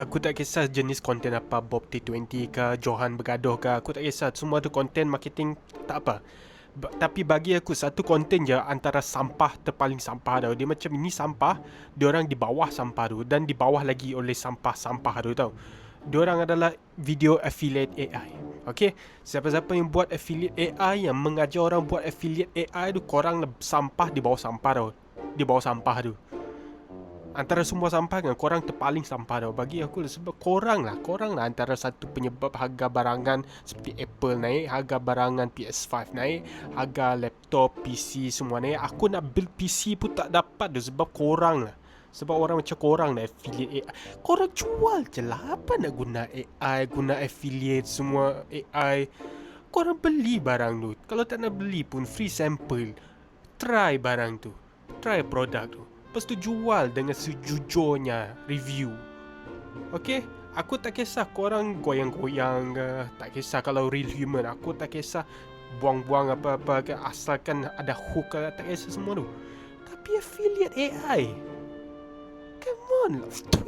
Aku tak kisah jenis konten apa, Bob T20 ke, Johan Bergaduh ke, aku tak kisah. Semua tu konten marketing, tak apa. Tapi bagi aku satu konten je antara sampah terpaling sampah tau. Dia macam ini sampah, diorang di bawah sampah tu dan di bawah lagi oleh sampah-sampah tu tau. Diorang adalah video affiliate AI. Okay, siapa-siapa yang buat affiliate AI, yang mengajar orang buat affiliate AI tu, korang sampah di bawah sampah tau. Di bawah sampah tu. Antara semua sampah kan, korang terpaling sampah tau bagi aku. Sebab korang lah antara satu penyebab harga barangan seperti Apple naik, harga barangan PS5 naik, harga laptop, PC semua naik. Aku nak build PC pun tak dapat tu sebab korang lah. Sebab orang macam korang nak affiliate AI. Korang jual je lah. Apa nak guna AI, guna affiliate semua AI. Korang beli barang tu. Kalau tak nak beli pun free sample. Try barang tu. Try produk tu. Lepas tu jual dengan sejujurnya review. Okay? Aku tak kisah korang goyang-goyang ke. Tak kisah kalau real human. Aku tak kisah buang-buang apa-apa ke. Asalkan ada hook ke. Tak kisah semua tu. Tapi affiliate AI, come on lah.